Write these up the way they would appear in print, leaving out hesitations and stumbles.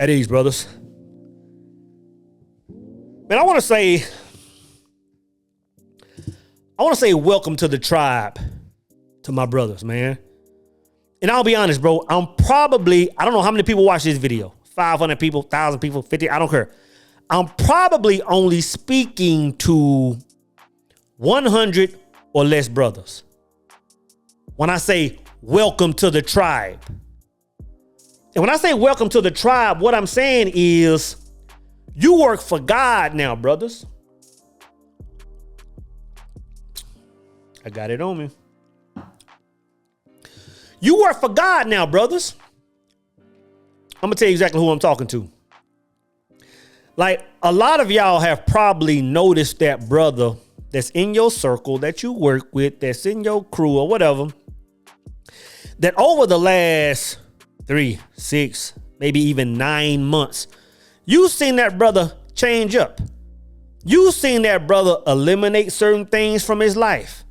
At ease, brothers. Man, I want to say welcome to the tribe to my brothers, man. And I'll be honest, bro, I don't know how many people watch this video. 500 people, 1,000 people, 50, I don't care. I'm probably only speaking to 100 or less brothers when I say welcome to the tribe. And when I say welcome to the tribe, what I'm saying is you work for God now, brothers. I got it on me. You work for God now, brothers. I'm going to tell you exactly who I'm talking to. Like, a lot of y'all have probably noticed that brother that's in your circle, that you work with, that's in your crew or whatever, that over the last 3, 6, maybe even 9 months, you've seen that brother change up. You've seen that brother eliminate certain things from his life.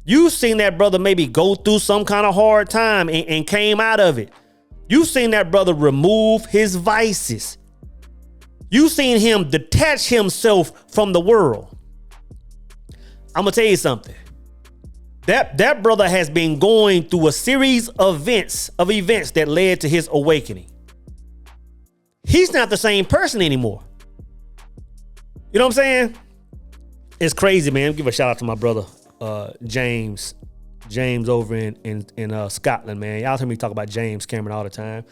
You've seen that brother maybe go through some kind of hard time and came out of it. You've seen that brother remove his vices. You've seen him detach himself from the world. I'm going to tell you something. That brother has been going through a series of events that led to his awakening. He's not the same person anymore. You know what I'm saying? It's crazy, man. Give a shout out to my brother, James over in Scotland, man. Y'all hear me talk about James Cameron all the time.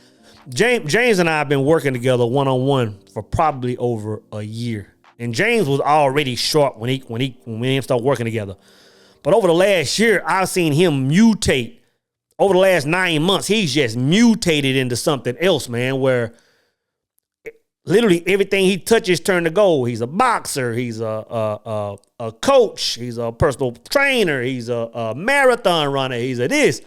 James and I have been working together one-on-one for probably over a year. And James was already short when we started working together. But over the last year, I've seen him mutate. Over the last 9 months, he's just mutated into something else, man, where literally everything he touches turns to gold. He's a boxer. He's a coach. He's a personal trainer. He's a marathon runner. He's a this.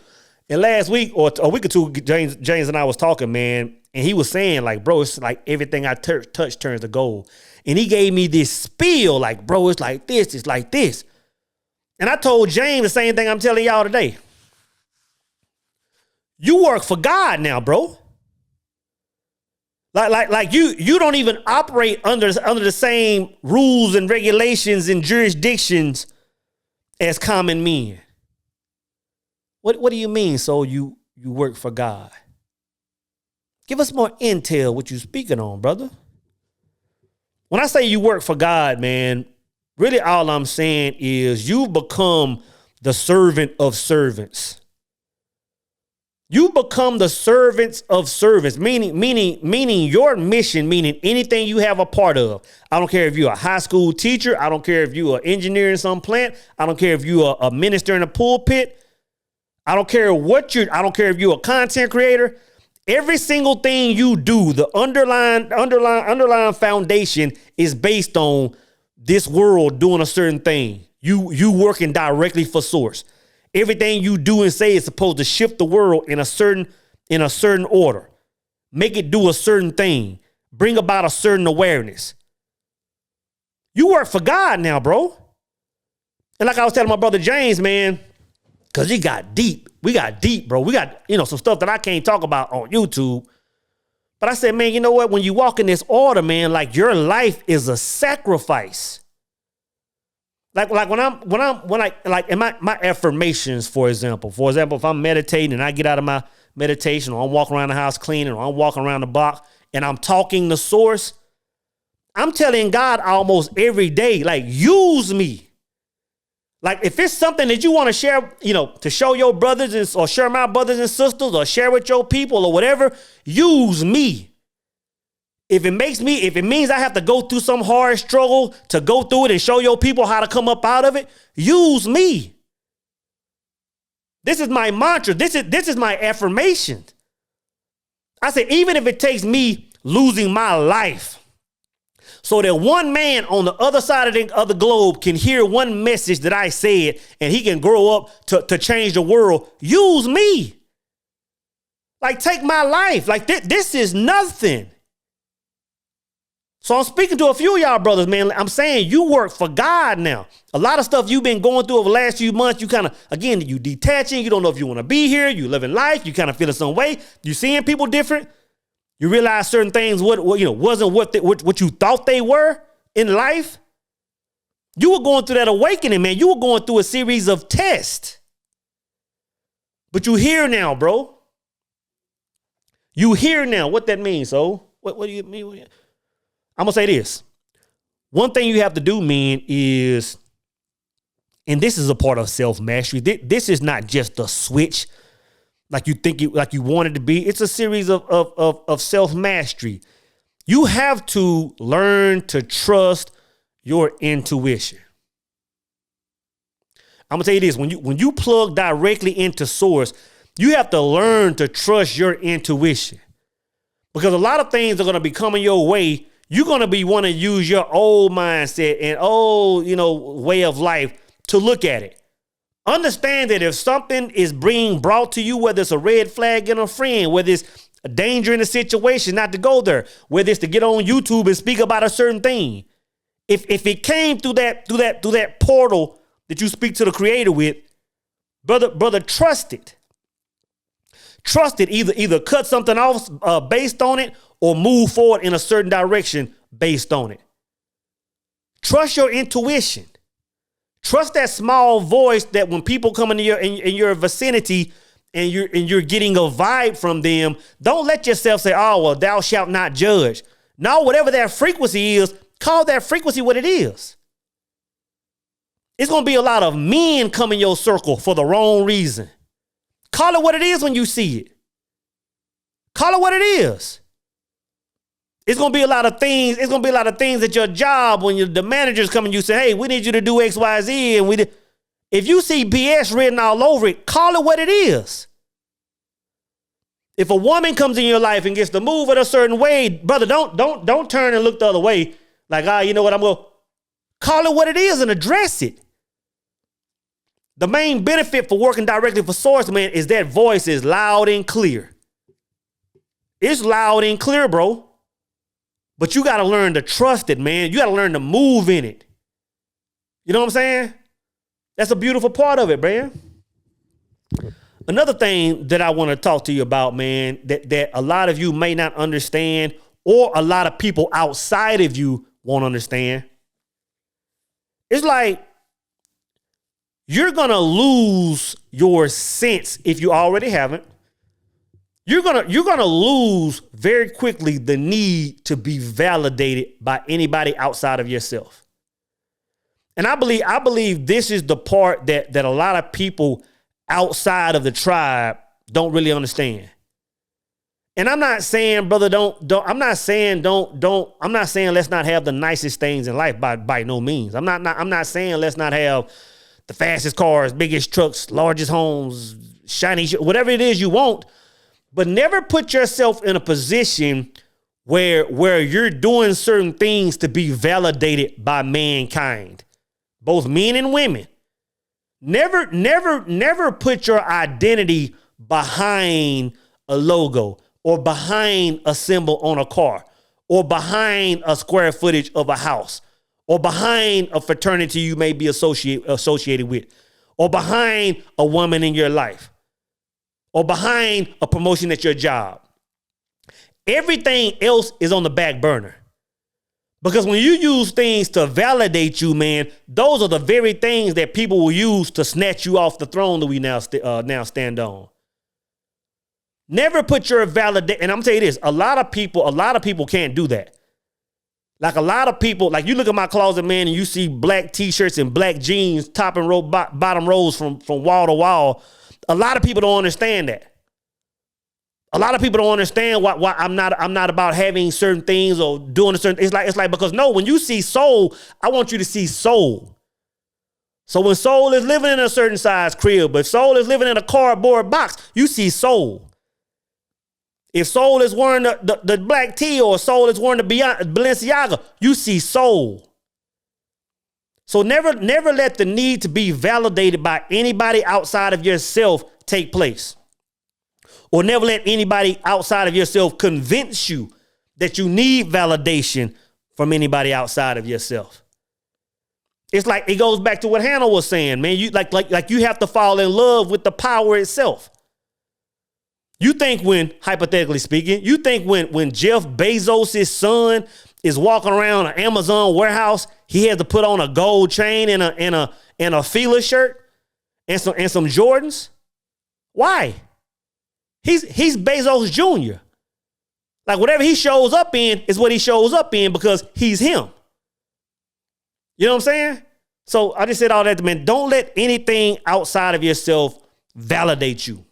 And last week or a week or two, James and I was talking, man, and he was saying, like, bro, it's like everything I touch turns to gold. And he gave me this spiel, like, bro, it's like this. It's like this. And I told James the same thing I'm telling y'all today. You work for God now, bro. Like you don't even operate under the same rules and regulations and jurisdictions as common men. What do you mean? So you work for God? Give us more intel what you speaking on, brother. When I say you work for God, man, really all I'm saying is you become the servant of servants. You become the servants of servants, meaning your mission, meaning anything you have a part of. I don't care if you're a high school teacher. I don't care if you're an engineer in some plant. I don't care if you're a minister in a pulpit. I don't care if you're a content creator. Every single thing you do, the underlying foundation is based on this world doing a certain thing. You working directly for source. Everything you do and say is supposed to shift the world in a certain order. Make it do a certain thing. Bring about a certain awareness. You work for God now, bro. And like I was telling my brother James, man, because he got deep. We got deep, bro. We got, some stuff that I can't talk about on YouTube. But I said, man, you know what? When you walk in this order, man, like your life is a sacrifice. Like when in my affirmations, for example, if I'm meditating and I get out of my meditation, or I'm walking around the house cleaning, or I'm walking around the block and I'm talking the source, I'm telling God almost every day, like, use me. Like, if it's something that you want to share, to show your brothers or share my brothers and sisters or share with your people or whatever, use me. If it means I have to go through some hard struggle to go through it and show your people how to come up out of it, use me. This is my mantra. This is my affirmation. I said, even if it takes me losing my life so that one man on the other side of the globe can hear one message that I said and he can grow up to change the world, use me. Like, take my life. Like, this is nothing. So I'm speaking to a few of y'all brothers, man. I'm saying you work for God now. A lot of stuff you've been going through over the last few months, you kind of, again, you detaching. You don't know if you want to be here. You living life. You kind of feeling some way. You seeing people different. You realize certain things wasn't what you thought they were in life. You were going through that awakening, man. You were going through a series of tests. But you here now, bro. You here now. What that means, so? What do you mean? I'm going to say this. One thing you have to do, man, is, and this is a part of self-mastery. This is not just a switch like you want it to be. It's a series of self-mastery. You have to learn to trust your intuition. I'm gonna tell you this: when you plug directly into source, you have to learn to trust your intuition, because a lot of things are gonna be coming your way. You're gonna be want to use your old mindset and old, way of life to look at it. Understand that if something is being brought to you, whether it's a red flag in a friend, whether it's a danger in a situation, not to go there, whether it's to get on YouTube and speak about a certain thing, if it came through that portal that you speak to the Creator with, brother, trust it. Trust it. Either cut something off based on it, or move forward in a certain direction based on it. Trust your intuition. Trust that small voice that when people come into your vicinity and you're getting a vibe from them, don't let yourself say, "Oh, well, thou shalt not judge." No, whatever that frequency is, call that frequency what it is. It's going to be a lot of men come in your circle for the wrong reason. Call it what it is when you see it. Call it what it is. It's going to be a lot of things. It's going to be a lot of things at your job when the managers come and you say, "Hey, we need you to do X, Y, Z." And if you see BS written all over it, call it what it is. If a woman comes in your life and gets to move in a certain way, brother, don't turn and look the other way. Like, you know what, I'm going to call it what it is and address it. The main benefit for working directly for source, man, is that voice is loud and clear. It's loud and clear, bro. But you got to learn to trust it, man. You got to learn to move in it. You know what I'm saying? That's a beautiful part of it, man. Another thing that I want to talk to you about, man, that a lot of you may not understand, or a lot of people outside of you won't understand. It's like you're going to lose your sense if you already haven't. You're gonna lose very quickly the need to be validated by anybody outside of yourself. And I believe this is the part that a lot of people outside of the tribe don't really understand. And I'm not saying, brother, I'm not saying let's not have the nicest things in life by no means. I'm not saying let's not have the fastest cars, biggest trucks, largest homes, shiny, whatever it is you want. But never put yourself in a position where you're doing certain things to be validated by mankind, both men and women. Never put your identity behind a logo, or behind a symbol on a car, or behind a square footage of a house, or behind a fraternity you may be associated with, or behind a woman in your life, or behind a promotion at your job. Everything else is on the back burner. Because when you use things to validate you, man, those are the very things that people will use to snatch you off the throne that we now stand on. Never put your validate. And I'm telling you this, a lot of people can't do that. Like a lot of people, like you look at my closet, man, and you see black t-shirts and black jeans, top and bottom rows from wall to wall. A lot of people don't understand that. A lot of people don't understand why I'm not about having certain things or doing a certain. It's like because no, when you see soul, I want you to see soul. So when soul is living in a certain size crib, but soul is living in a cardboard box, you see soul. If soul is wearing the black tee, or soul is wearing the Balenciaga, you see soul. So never let the need to be validated by anybody outside of yourself take place. Or never let anybody outside of yourself convince you that you need validation from anybody outside of yourself. It's like it goes back to what Hannah was saying, man. You like you have to fall in love with the power itself. You think when, hypothetically speaking, you think when Jeff Bezos' son is walking around an Amazon warehouse, he had to put on a gold chain and a Fila shirt and some Jordans? Why? He's Bezos Jr. Like whatever he shows up in is what he shows up in because he's him. You know what I'm saying? So I just said all that, man. Don't let anything outside of yourself validate you.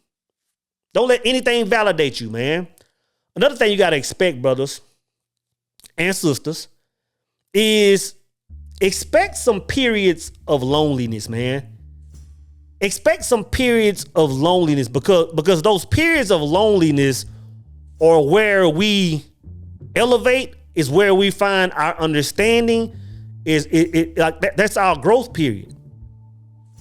Don't let anything validate you, man. Another thing you got to expect, brothers and sisters, is expect some periods of loneliness, man. Expect some periods of loneliness because those periods of loneliness are where we elevate, is where we find our understanding, that's our growth period.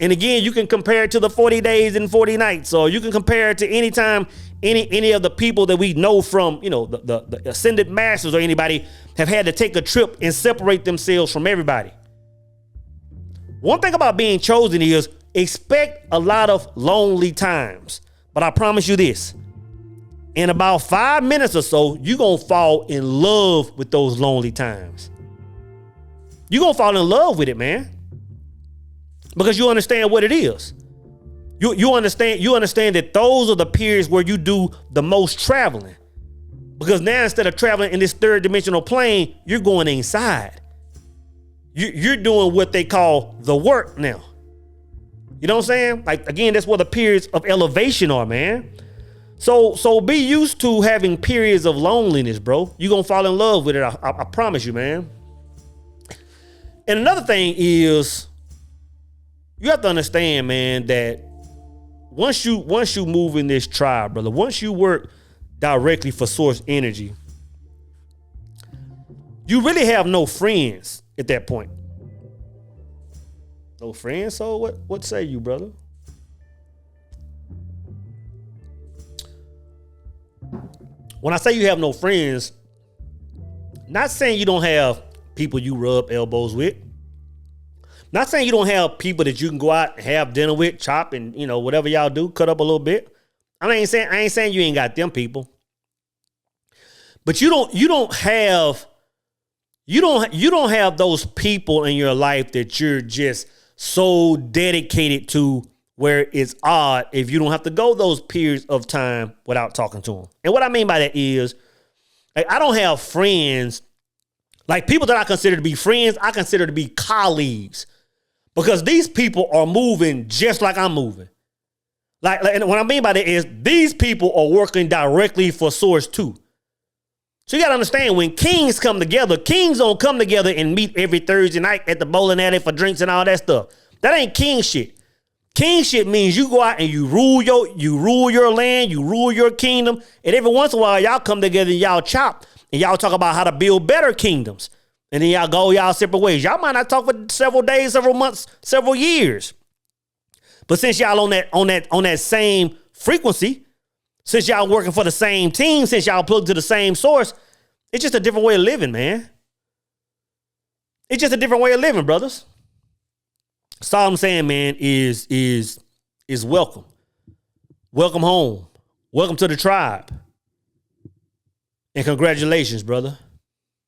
And again, you can compare it to the 40 days and 40 nights, or you can compare it to any time any of the people that we know from, the ascended masters or anybody have had to take a trip and separate themselves from everybody. One thing about being chosen is expect a lot of lonely times. But I promise you this, in about 5 minutes or so, you're going to fall in love with those lonely times. You're going to fall in love with it, man. Because you understand what it is. You understand that those are the periods where you do the most traveling. Because now instead of traveling in this third dimensional plane, you're going inside. You're doing what they call the work now. You know what I'm saying? Like, again, that's where the periods of elevation are, man. So be used to having periods of loneliness, bro. You're going to fall in love with it. I promise you, man. And another thing is, you have to understand, man, that once you move in this tribe, brother, once you work directly for source energy, you really have no friends at that point. No friends? So what say you, brother? When I say you have no friends, not saying you don't have people you rub elbows with. Not saying you don't have people that you can go out and have dinner with, chop and, whatever y'all do, cut up a little bit. I ain't saying you ain't got them people. But you don't have those people in your life that you're just so dedicated to where it's odd if you don't have to go those periods of time without talking to them. And what I mean by that is, I don't have friends, like people that I consider to be friends, I consider to be colleagues. Because these people are moving just like I'm moving. And what I mean by that is these people are working directly for Source too. So you got to understand, when kings come together, kings don't come together and meet every Thursday night at the bowling alley for drinks and all that stuff. That ain't king shit. King shit means you go out and you rule your land, you rule your kingdom. And every once in a while, y'all come together and y'all chop and y'all talk about how to build better kingdoms. And then y'all go y'all separate ways. Y'all might not talk for several days, several months, several years. But since y'all on that same frequency, since y'all working for the same team, since y'all plugged to the same source, it's just a different way of living, man. It's just a different way of living, brothers. So all I'm saying, man, is welcome. Welcome home. Welcome to the tribe. And congratulations, brother.